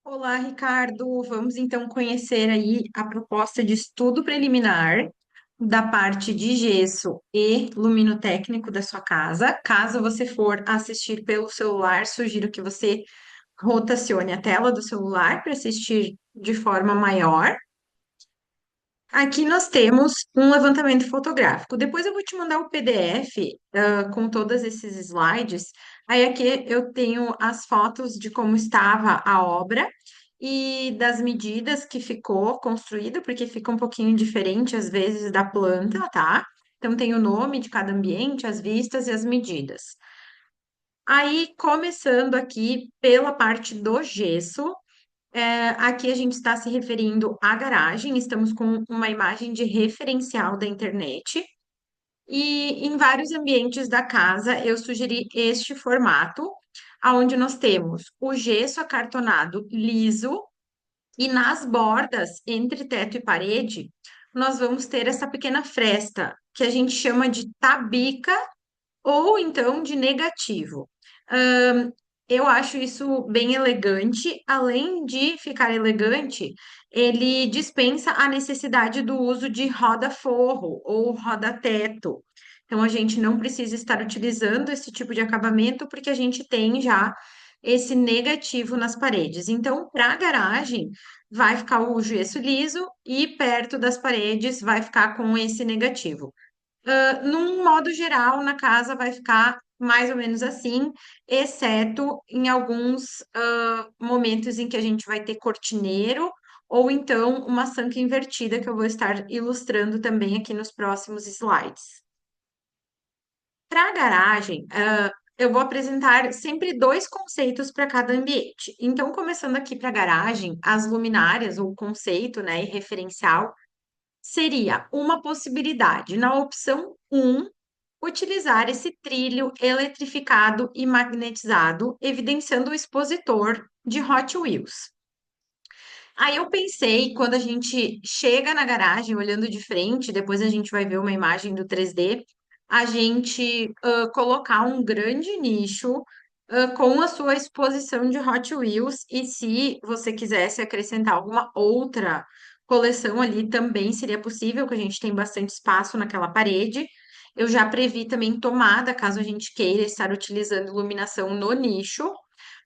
Olá, Ricardo. Vamos então conhecer aí a proposta de estudo preliminar da parte de gesso e luminotécnico da sua casa. Caso você for assistir pelo celular, sugiro que você rotacione a tela do celular para assistir de forma maior. Aqui nós temos um levantamento fotográfico. Depois eu vou te mandar o PDF, com todos esses slides. Aí aqui eu tenho as fotos de como estava a obra e das medidas que ficou construída, porque fica um pouquinho diferente às vezes da planta, tá? Então tem o nome de cada ambiente, as vistas e as medidas. Aí, começando aqui pela parte do gesso. Aqui a gente está se referindo à garagem, estamos com uma imagem de referencial da internet. E em vários ambientes da casa eu sugeri este formato, onde nós temos o gesso acartonado liso e nas bordas, entre teto e parede, nós vamos ter essa pequena fresta, que a gente chama de tabica ou então de negativo. Ahn, eu acho isso bem elegante. Além de ficar elegante, ele dispensa a necessidade do uso de roda-forro ou roda-teto. Então, a gente não precisa estar utilizando esse tipo de acabamento porque a gente tem já esse negativo nas paredes. Então, para a garagem, vai ficar o gesso liso e perto das paredes vai ficar com esse negativo. Num modo geral, na casa vai ficar mais ou menos assim, exceto em alguns momentos em que a gente vai ter cortineiro ou então uma sanca invertida, que eu vou estar ilustrando também aqui nos próximos slides. Para a garagem, eu vou apresentar sempre dois conceitos para cada ambiente. Então, começando aqui para a garagem, as luminárias, ou conceito, né, e referencial, seria uma possibilidade. Na opção um, utilizar esse trilho eletrificado e magnetizado, evidenciando o expositor de Hot Wheels. Aí eu pensei, quando a gente chega na garagem, olhando de frente, depois a gente vai ver uma imagem do 3D, a gente colocar um grande nicho com a sua exposição de Hot Wheels, e se você quisesse acrescentar alguma outra coleção ali, também seria possível, que a gente tem bastante espaço naquela parede. Eu já previ também tomada, caso a gente queira estar utilizando iluminação no nicho.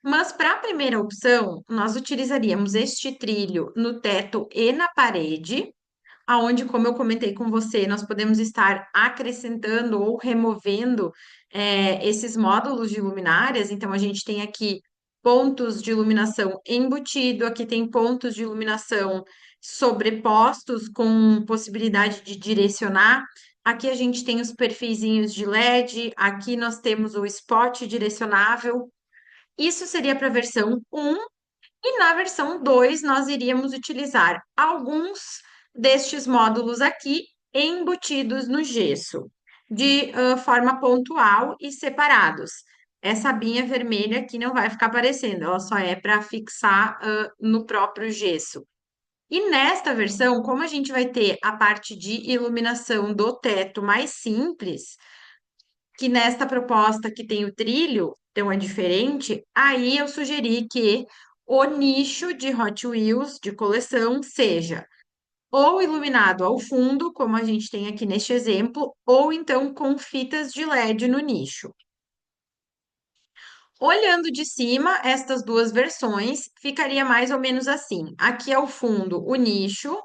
Mas para a primeira opção, nós utilizaríamos este trilho no teto e na parede, aonde, como eu comentei com você, nós podemos estar acrescentando ou removendo esses módulos de luminárias. Então, a gente tem aqui pontos de iluminação embutido, aqui tem pontos de iluminação sobrepostos com possibilidade de direcionar. Aqui a gente tem os perfizinhos de LED, aqui nós temos o spot direcionável. Isso seria para a versão um, e na versão 2 nós iríamos utilizar alguns destes módulos aqui embutidos no gesso, de forma pontual e separados. Essa abinha vermelha aqui não vai ficar aparecendo, ela só é para fixar no próprio gesso. E nesta versão, como a gente vai ter a parte de iluminação do teto mais simples, que nesta proposta que tem o trilho, então é diferente, aí eu sugeri que o nicho de Hot Wheels de coleção seja ou iluminado ao fundo, como a gente tem aqui neste exemplo, ou então com fitas de LED no nicho. Olhando de cima, estas duas versões ficaria mais ou menos assim. Aqui ao fundo, o nicho,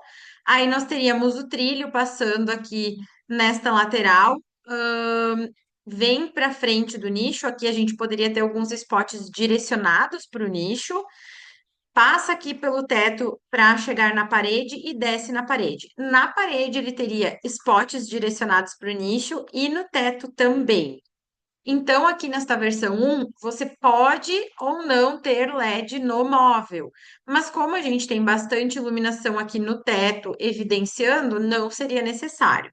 aí nós teríamos o trilho passando aqui nesta lateral, vem para frente do nicho. Aqui a gente poderia ter alguns spots direcionados para o nicho, passa aqui pelo teto para chegar na parede e desce na parede. Na parede ele teria spots direcionados para o nicho e no teto também. Então, aqui nesta versão um, você pode ou não ter LED no móvel, mas como a gente tem bastante iluminação aqui no teto, evidenciando, não seria necessário.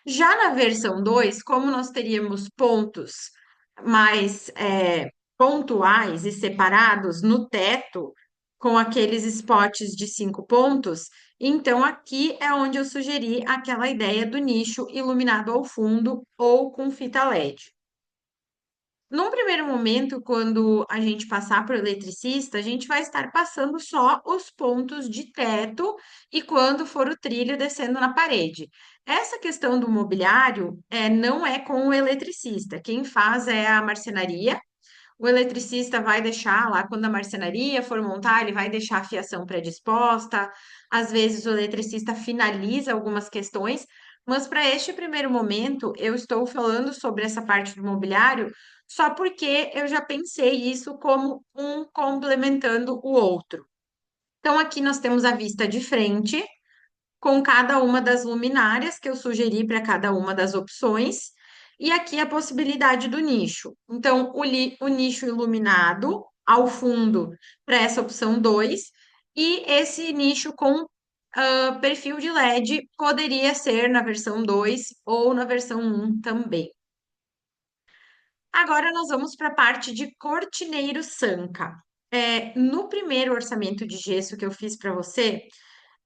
Já na versão 2, como nós teríamos pontos mais pontuais e separados no teto, com aqueles spots de 5 pontos, então aqui é onde eu sugeri aquela ideia do nicho iluminado ao fundo ou com fita LED. Num primeiro momento, quando a gente passar para o eletricista, a gente vai estar passando só os pontos de teto e quando for o trilho descendo na parede. Essa questão do mobiliário não é com o eletricista. Quem faz é a marcenaria. O eletricista vai deixar lá, quando a marcenaria for montar, ele vai deixar a fiação predisposta. Às vezes o eletricista finaliza algumas questões, mas para este primeiro momento eu estou falando sobre essa parte do mobiliário só porque eu já pensei isso como um complementando o outro. Então aqui nós temos a vista de frente com cada uma das luminárias que eu sugeri para cada uma das opções, e aqui a possibilidade do nicho. Então, o nicho iluminado ao fundo para essa opção 2 e esse nicho com perfil de LED poderia ser na versão 2 ou na versão um também. Agora nós vamos para a parte de cortineiro Sanca. No primeiro orçamento de gesso que eu fiz para você,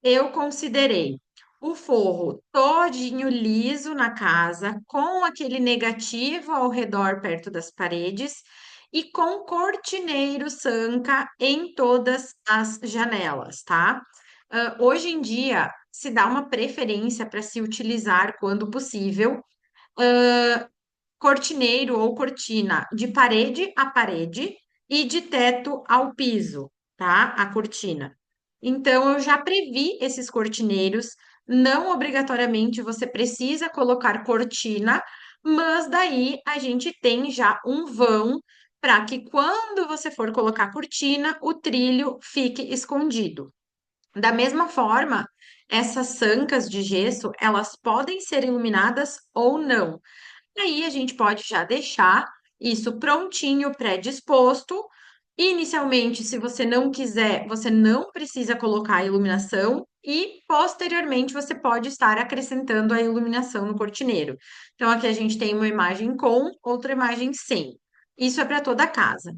eu considerei o forro todinho liso na casa, com aquele negativo ao redor perto das paredes e com cortineiro Sanca em todas as janelas, tá? Hoje em dia se dá uma preferência para se utilizar, quando possível, cortineiro ou cortina de parede a parede e de teto ao piso, tá? A cortina. Então, eu já previ esses cortineiros. Não obrigatoriamente você precisa colocar cortina, mas daí a gente tem já um vão para que quando você for colocar cortina, o trilho fique escondido. Da mesma forma, essas sancas de gesso, elas podem ser iluminadas ou não. Aí a gente pode já deixar isso prontinho, predisposto. Inicialmente, se você não quiser, você não precisa colocar a iluminação e posteriormente você pode estar acrescentando a iluminação no cortineiro. Então aqui a gente tem uma imagem com, outra imagem sem. Isso é para toda a casa.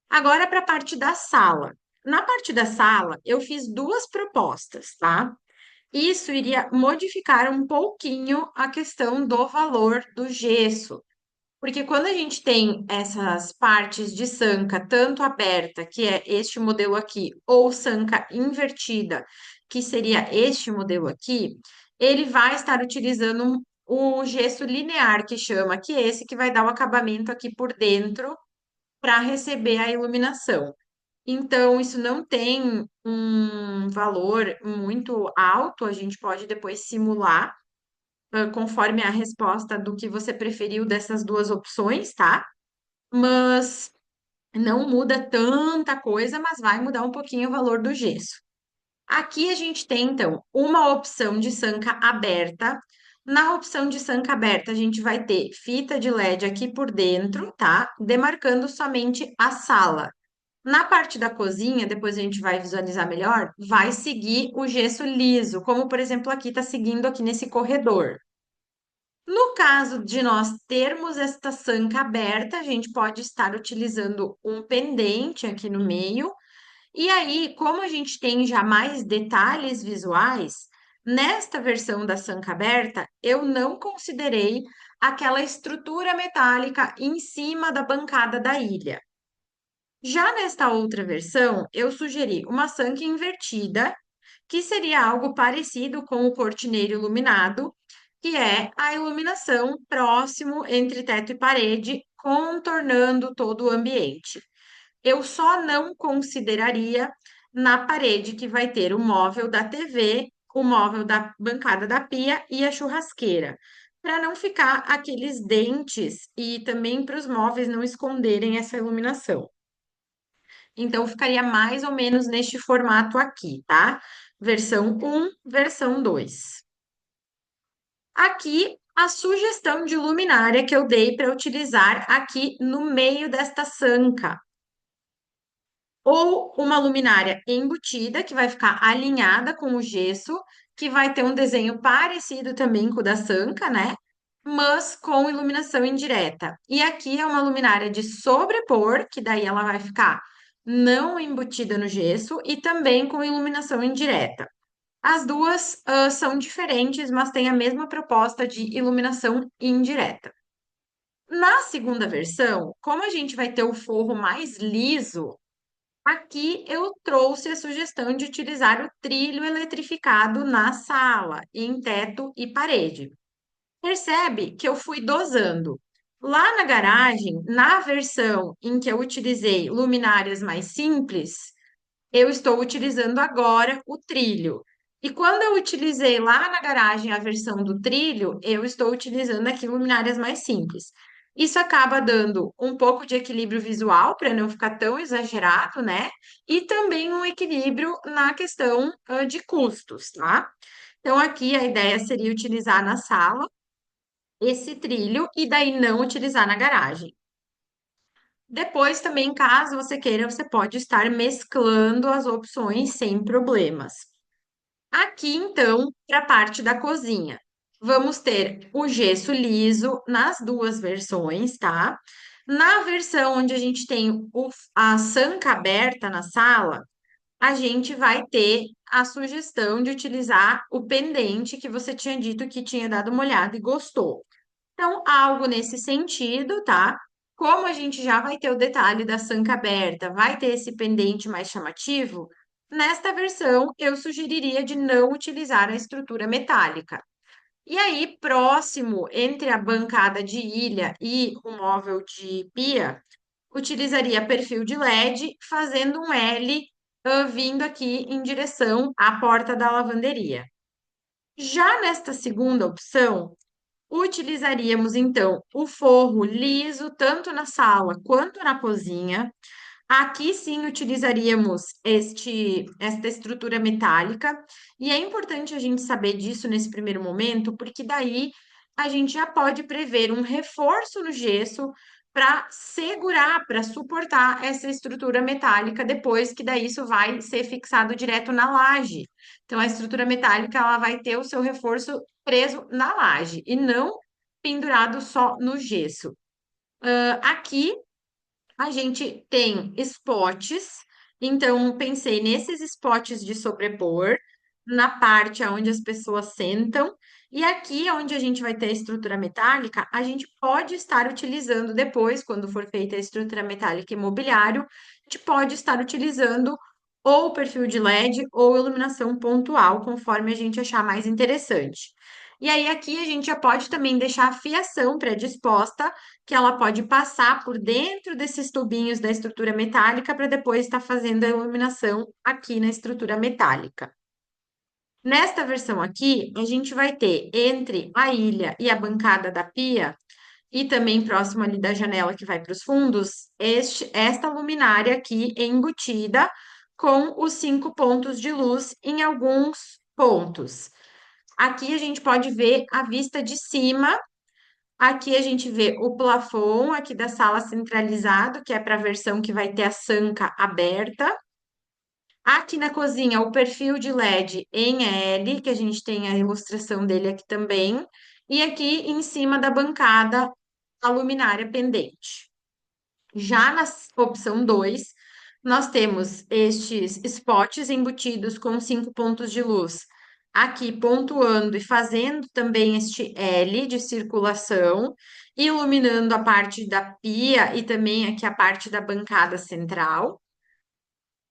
Agora para a parte da sala. Na parte da sala, eu fiz duas propostas, tá? Isso iria modificar um pouquinho a questão do valor do gesso, porque quando a gente tem essas partes de sanca tanto aberta, que é este modelo aqui, ou sanca invertida, que seria este modelo aqui, ele vai estar utilizando o gesso linear, que chama, que é esse que vai dar o acabamento aqui por dentro para receber a iluminação. Então, isso não tem um valor muito alto, a gente pode depois simular, conforme a resposta do que você preferiu dessas duas opções, tá? Mas não muda tanta coisa, mas vai mudar um pouquinho o valor do gesso. Aqui a gente tem, então, uma opção de sanca aberta. Na opção de sanca aberta, a gente vai ter fita de LED aqui por dentro, tá? Demarcando somente a sala. Na parte da cozinha, depois a gente vai visualizar melhor, vai seguir o gesso liso, como por exemplo aqui está seguindo aqui nesse corredor. No caso de nós termos esta sanca aberta, a gente pode estar utilizando um pendente aqui no meio. E aí, como a gente tem já mais detalhes visuais, nesta versão da sanca aberta, eu não considerei aquela estrutura metálica em cima da bancada da ilha. Já nesta outra versão, eu sugeri uma sanca invertida, que seria algo parecido com o cortineiro iluminado, que é a iluminação próximo entre teto e parede, contornando todo o ambiente. Eu só não consideraria na parede que vai ter o móvel da TV, o móvel da bancada da pia e a churrasqueira, para não ficar aqueles dentes e também para os móveis não esconderem essa iluminação. Então, ficaria mais ou menos neste formato aqui, tá? Versão um, versão 2. Aqui, a sugestão de luminária que eu dei para utilizar aqui no meio desta sanca. Ou uma luminária embutida, que vai ficar alinhada com o gesso, que vai ter um desenho parecido também com o da sanca, né? Mas com iluminação indireta. E aqui é uma luminária de sobrepor, que daí ela vai ficar não embutida no gesso e também com iluminação indireta. As duas, são diferentes, mas têm a mesma proposta de iluminação indireta. Na segunda versão, como a gente vai ter o forro mais liso, aqui eu trouxe a sugestão de utilizar o trilho eletrificado na sala, em teto e parede. Percebe que eu fui dosando. Lá na garagem, na versão em que eu utilizei luminárias mais simples, eu estou utilizando agora o trilho. E quando eu utilizei lá na garagem a versão do trilho, eu estou utilizando aqui luminárias mais simples. Isso acaba dando um pouco de equilíbrio visual para não ficar tão exagerado, né? E também um equilíbrio na questão, de custos, tá? Então, aqui a ideia seria utilizar na sala esse trilho e daí não utilizar na garagem. Depois, também, caso você queira, você pode estar mesclando as opções sem problemas. Aqui, então, para a parte da cozinha. Vamos ter o gesso liso nas duas versões, tá? Na versão onde a gente tem a sanca aberta na sala, a gente vai ter a sugestão de utilizar o pendente que você tinha dito que tinha dado uma olhada e gostou. Então, algo nesse sentido, tá? Como a gente já vai ter o detalhe da sanca aberta, vai ter esse pendente mais chamativo, nesta versão eu sugeriria de não utilizar a estrutura metálica. E aí, próximo entre a bancada de ilha e o móvel de pia, utilizaria perfil de LED, fazendo um L, vindo aqui em direção à porta da lavanderia. Já nesta segunda opção, utilizaríamos então o forro liso tanto na sala quanto na cozinha. Aqui sim utilizaríamos esta estrutura metálica, e é importante a gente saber disso nesse primeiro momento, porque daí a gente já pode prever um reforço no gesso para segurar, para suportar essa estrutura metálica depois que daí isso vai ser fixado direto na laje. Então a estrutura metálica ela vai ter o seu reforço preso na laje e não pendurado só no gesso. Aqui a gente tem spots, então pensei nesses spots de sobrepor, na parte onde as pessoas sentam, e aqui onde a gente vai ter a estrutura metálica, a gente pode estar utilizando depois, quando for feita a estrutura metálica imobiliário, a gente pode estar utilizando ou perfil de LED ou iluminação pontual, conforme a gente achar mais interessante. E aí, aqui a gente já pode também deixar a fiação predisposta que ela pode passar por dentro desses tubinhos da estrutura metálica para depois estar fazendo a iluminação aqui na estrutura metálica. Nesta versão aqui, a gente vai ter entre a ilha e a bancada da pia, e também próximo ali da janela que vai para os fundos, esta luminária aqui embutida com os 5 pontos de luz em alguns pontos. Aqui a gente pode ver a vista de cima. Aqui a gente vê o plafond aqui da sala centralizado, que é para a versão que vai ter a sanca aberta. Aqui na cozinha, o perfil de LED em L, que a gente tem a ilustração dele aqui também. E aqui em cima da bancada, a luminária pendente. Já na opção 2, nós temos estes spots embutidos com 5 pontos de luz, aqui pontuando e fazendo também este L de circulação, iluminando a parte da pia e também aqui a parte da bancada central.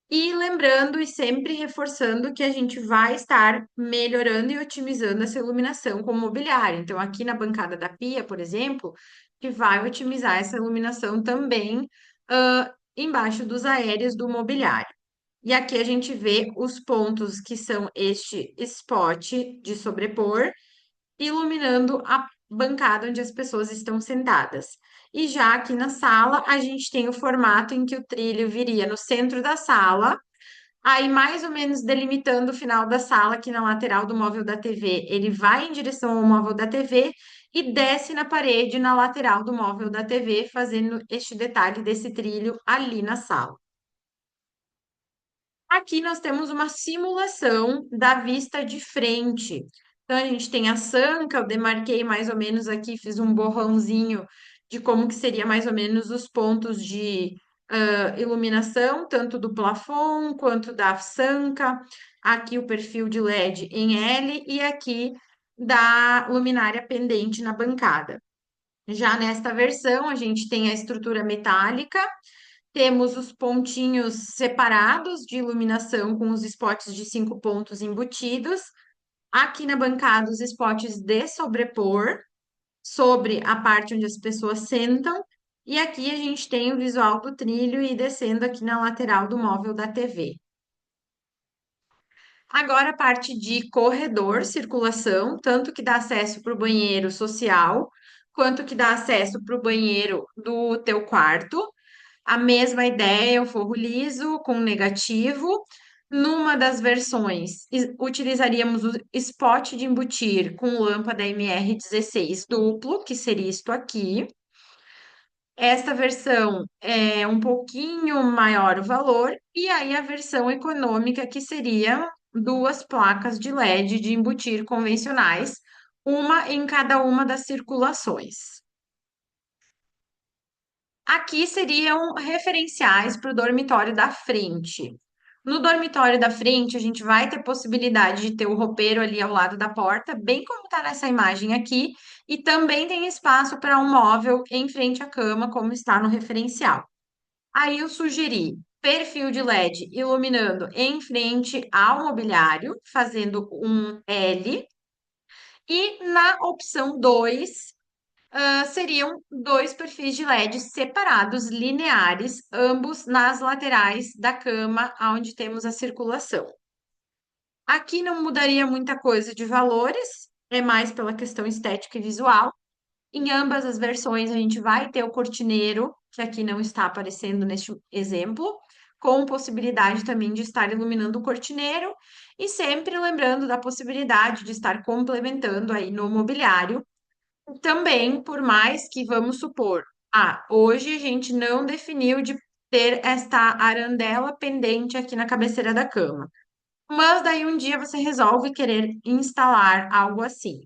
E lembrando e sempre reforçando que a gente vai estar melhorando e otimizando essa iluminação com o mobiliário. Então, aqui na bancada da pia, por exemplo, que vai otimizar essa iluminação também, embaixo dos aéreos do mobiliário. E aqui a gente vê os pontos que são este spot de sobrepor, iluminando a bancada onde as pessoas estão sentadas. E já aqui na sala, a gente tem o formato em que o trilho viria no centro da sala. Aí, mais ou menos delimitando o final da sala, aqui na lateral do móvel da TV, ele vai em direção ao móvel da TV e desce na parede na lateral do móvel da TV, fazendo este detalhe desse trilho ali na sala. Aqui nós temos uma simulação da vista de frente. Então, a gente tem a sanca, eu demarquei mais ou menos aqui, fiz um borrãozinho de como que seria mais ou menos os pontos de iluminação, tanto do plafond quanto da sanca. Aqui o perfil de LED em L e aqui da luminária pendente na bancada. Já nesta versão, a gente tem a estrutura metálica, temos os pontinhos separados de iluminação com os spots de 5 pontos embutidos. Aqui na bancada, os spots de sobrepor sobre a parte onde as pessoas sentam. E aqui a gente tem o visual do trilho e descendo aqui na lateral do móvel da TV. Agora a parte de corredor, circulação, tanto que dá acesso para o banheiro social, quanto que dá acesso para o banheiro do teu quarto. A mesma ideia, o forro liso com negativo. Numa das versões, utilizaríamos o spot de embutir com lâmpada MR16 duplo, que seria isto aqui. Esta versão é um pouquinho maior o valor, e aí a versão econômica, que seria duas placas de LED de embutir convencionais, uma em cada uma das circulações. Aqui seriam referenciais para o dormitório da frente. No dormitório da frente, a gente vai ter possibilidade de ter o roupeiro ali ao lado da porta, bem como está nessa imagem aqui, e também tem espaço para um móvel em frente à cama, como está no referencial. Aí eu sugeri perfil de LED iluminando em frente ao mobiliário, fazendo um L, e na opção 2 seriam dois perfis de LED separados, lineares, ambos nas laterais da cama, onde temos a circulação. Aqui não mudaria muita coisa de valores, é mais pela questão estética e visual. Em ambas as versões, a gente vai ter o cortineiro, que aqui não está aparecendo neste exemplo, com possibilidade também de estar iluminando o cortineiro, e sempre lembrando da possibilidade de estar complementando aí no mobiliário também, por mais que vamos supor, hoje a gente não definiu de ter esta arandela pendente aqui na cabeceira da cama. Mas daí um dia você resolve querer instalar algo assim.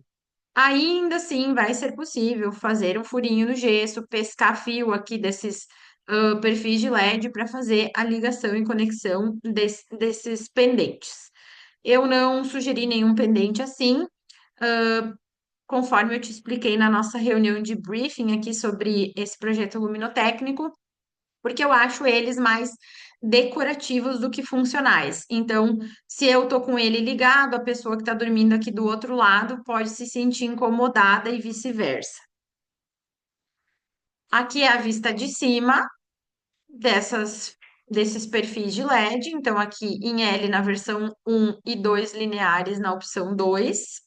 Ainda assim, vai ser possível fazer um furinho no gesso, pescar fio aqui desses perfis de LED para fazer a ligação e conexão desses pendentes. Eu não sugeri nenhum pendente assim, conforme eu te expliquei na nossa reunião de briefing aqui sobre esse projeto luminotécnico, porque eu acho eles mais decorativos do que funcionais. Então, se eu tô com ele ligado, a pessoa que está dormindo aqui do outro lado pode se sentir incomodada e vice-versa. Aqui é a vista de cima desses perfis de LED. Então, aqui em L na versão 1 e 2 lineares na opção 2.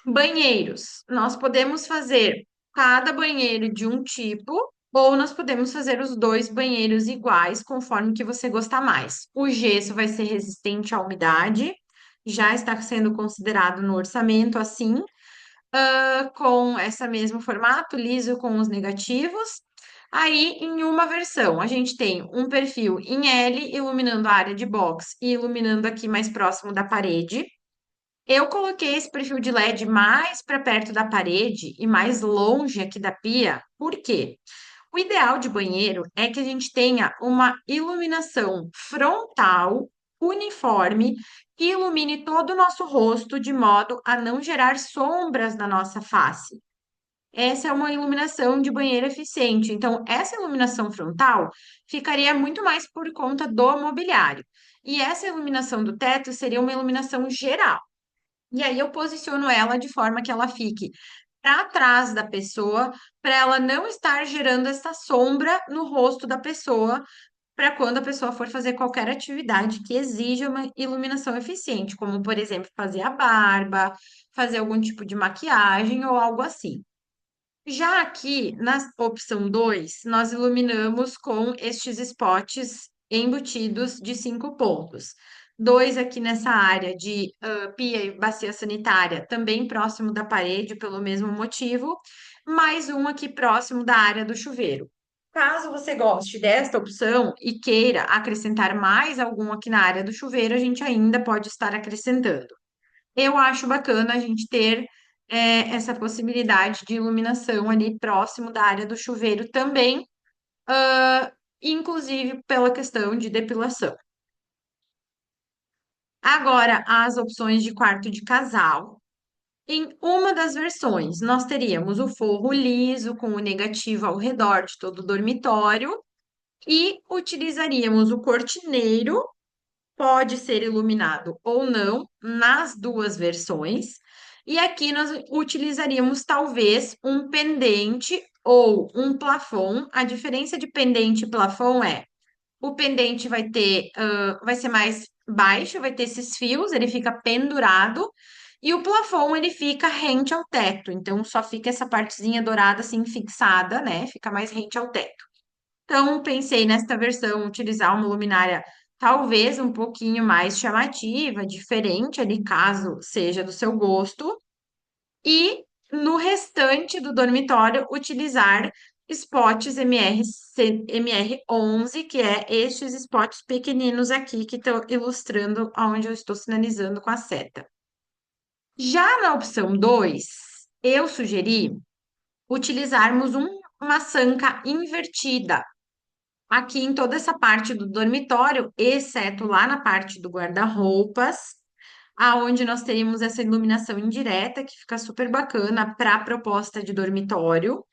Banheiros. Nós podemos fazer cada banheiro de um tipo, ou nós podemos fazer os dois banheiros iguais, conforme que você gostar mais. O gesso vai ser resistente à umidade, já está sendo considerado no orçamento assim, com esse mesmo formato, liso com os negativos. Aí, em uma versão, a gente tem um perfil em L, iluminando a área de box e iluminando aqui mais próximo da parede. Eu coloquei esse perfil de LED mais para perto da parede e mais longe aqui da pia, por quê? O ideal de banheiro é que a gente tenha uma iluminação frontal, uniforme, que ilumine todo o nosso rosto de modo a não gerar sombras na nossa face. Essa é uma iluminação de banheiro eficiente. Então, essa iluminação frontal ficaria muito mais por conta do mobiliário. E essa iluminação do teto seria uma iluminação geral. E aí eu posiciono ela de forma que ela fique para trás da pessoa, para ela não estar gerando essa sombra no rosto da pessoa, para quando a pessoa for fazer qualquer atividade que exija uma iluminação eficiente, como, por exemplo, fazer a barba, fazer algum tipo de maquiagem ou algo assim. Já aqui, na opção 2, nós iluminamos com estes spots embutidos de 5 pontos. Dois aqui nessa área de pia e bacia sanitária, também próximo da parede, pelo mesmo motivo, mais um aqui próximo da área do chuveiro. Caso você goste desta opção e queira acrescentar mais algum aqui na área do chuveiro, a gente ainda pode estar acrescentando. Eu acho bacana a gente ter essa possibilidade de iluminação ali próximo da área do chuveiro também, inclusive pela questão de depilação. Agora, as opções de quarto de casal. Em uma das versões, nós teríamos o forro liso com o negativo ao redor de todo o dormitório e utilizaríamos o cortineiro, pode ser iluminado ou não, nas duas versões. E aqui nós utilizaríamos talvez um pendente ou um plafond. A diferença de pendente e plafond é o pendente vai ter, vai ser mais baixo, vai ter esses fios, ele fica pendurado, e o plafond ele fica rente ao teto, então só fica essa partezinha dourada assim fixada, né? Fica mais rente ao teto. Então, pensei nesta versão utilizar uma luminária talvez um pouquinho mais chamativa, diferente ali, caso seja do seu gosto, e no restante do dormitório utilizar spots MR11, que é estes spots pequeninos aqui que estão ilustrando aonde eu estou sinalizando com a seta. Já na opção 2, eu sugeri utilizarmos uma sanca invertida aqui em toda essa parte do dormitório, exceto lá na parte do guarda-roupas, aonde nós teríamos essa iluminação indireta, que fica super bacana para a proposta de dormitório.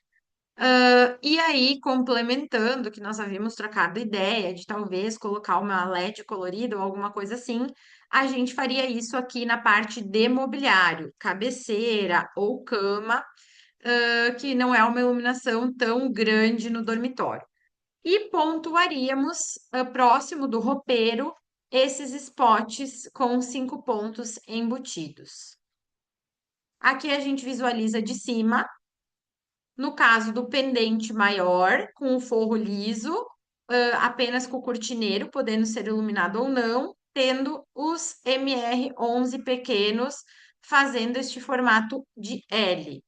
E aí, complementando, que nós havíamos trocado ideia de talvez colocar uma LED colorida ou alguma coisa assim, a gente faria isso aqui na parte de mobiliário, cabeceira ou cama, que não é uma iluminação tão grande no dormitório. E pontuaríamos, próximo do roupeiro, esses spots com 5 pontos embutidos. Aqui a gente visualiza de cima, no caso do pendente maior, com o forro liso, apenas com o cortineiro, podendo ser iluminado ou não, tendo os MR11 pequenos, fazendo este formato de L.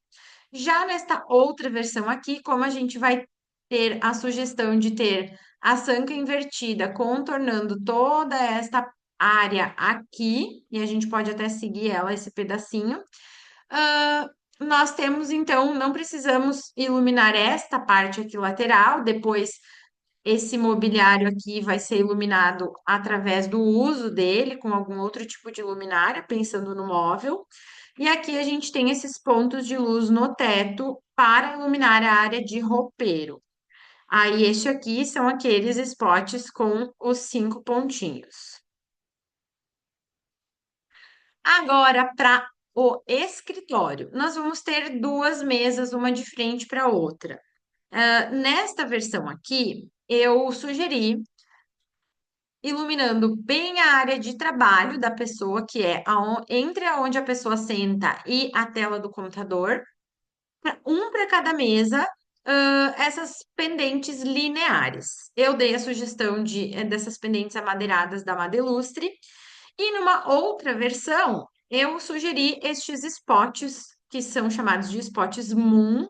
Já nesta outra versão aqui, como a gente vai ter a sugestão de ter a sanca invertida, contornando toda esta área aqui, e a gente pode até seguir ela, esse pedacinho, nós temos então, não precisamos iluminar esta parte aqui lateral, depois esse mobiliário aqui vai ser iluminado através do uso dele, com algum outro tipo de luminária, pensando no móvel. E aqui a gente tem esses pontos de luz no teto para iluminar a área de roupeiro. Aí, este aqui são aqueles spots com os 5 pontinhos. Agora, para o escritório, nós vamos ter duas mesas, uma de frente para a outra. Nesta versão aqui, eu sugeri iluminando bem a área de trabalho da pessoa, que é entre aonde a pessoa senta e a tela do computador, um para cada mesa, essas pendentes lineares. Eu dei a sugestão dessas pendentes amadeiradas da Madelustre, e numa outra versão, eu sugeri estes spots, que são chamados de spots Moon,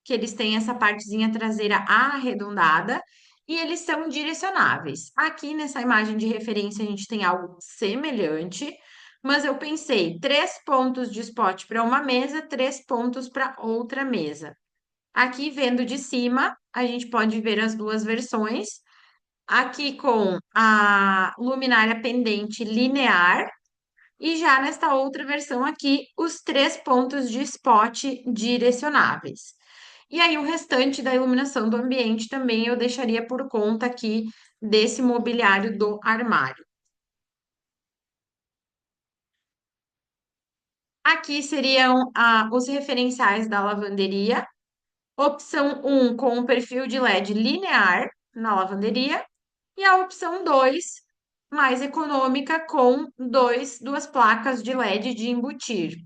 que eles têm essa partezinha traseira arredondada e eles são direcionáveis. Aqui nessa imagem de referência a gente tem algo semelhante, mas eu pensei 3 pontos de spot para uma mesa, 3 pontos para outra mesa. Aqui vendo de cima, a gente pode ver as duas versões. Aqui com a luminária pendente linear e já nesta outra versão aqui, os 3 pontos de spot direcionáveis. E aí, o restante da iluminação do ambiente também eu deixaria por conta aqui desse mobiliário do armário. Aqui seriam os referenciais da lavanderia. Opção 1 com o perfil de LED linear na lavanderia. E a opção 2 mais econômica, com duas placas de LED de embutir.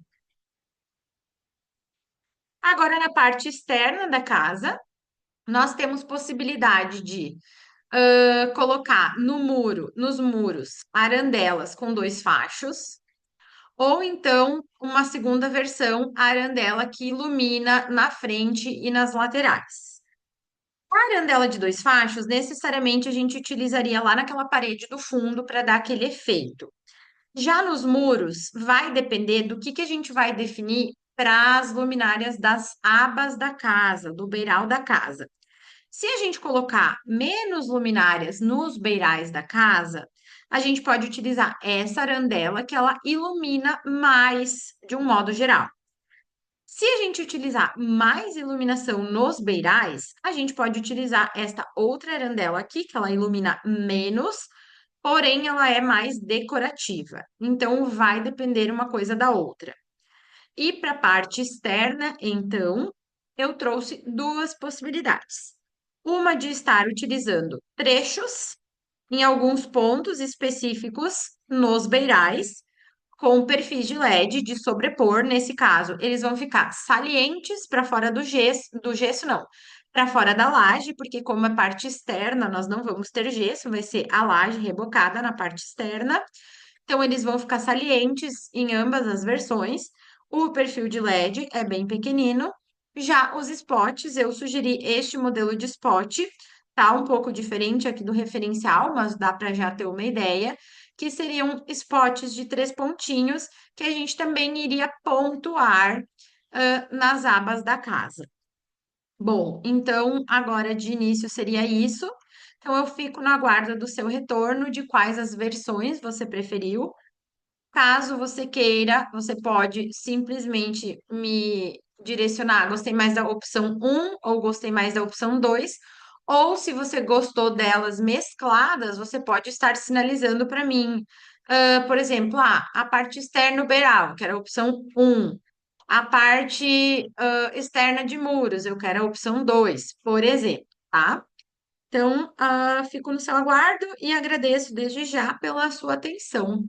Agora, na parte externa da casa, nós temos possibilidade de colocar nos muros, arandelas com 2 fachos, ou então uma segunda versão, a arandela que ilumina na frente e nas laterais. A arandela de 2 fachos, necessariamente a gente utilizaria lá naquela parede do fundo para dar aquele efeito. Já nos muros, vai depender do que a gente vai definir para as luminárias das abas da casa, do beiral da casa. Se a gente colocar menos luminárias nos beirais da casa, a gente pode utilizar essa arandela que ela ilumina mais de um modo geral. Se a gente utilizar mais iluminação nos beirais, a gente pode utilizar esta outra arandela aqui, que ela ilumina menos, porém ela é mais decorativa. Então, vai depender uma coisa da outra. E para a parte externa, então, eu trouxe duas possibilidades. Uma de estar utilizando trechos em alguns pontos específicos nos beirais, com perfis de LED de sobrepor. Nesse caso, eles vão ficar salientes para fora do gesso não, para fora da laje, porque como é parte externa, nós não vamos ter gesso, vai ser a laje rebocada na parte externa. Então, eles vão ficar salientes em ambas as versões. O perfil de LED é bem pequenino. Já os spots, eu sugeri este modelo de spot, tá um pouco diferente aqui do referencial, mas dá para já ter uma ideia, que seriam spots de 3 pontinhos, que a gente também iria pontuar, nas abas da casa. Bom, então agora de início seria isso. Então eu fico na guarda do seu retorno de quais as versões você preferiu. Caso você queira, você pode simplesmente me direcionar. Gostei mais da opção um ou gostei mais da opção 2. Ou se você gostou delas mescladas, você pode estar sinalizando para mim. Por exemplo, a parte externa beiral, que era a opção um. A parte externa de muros, eu quero a opção 2, por exemplo, tá? Então, fico no seu aguardo e agradeço desde já pela sua atenção.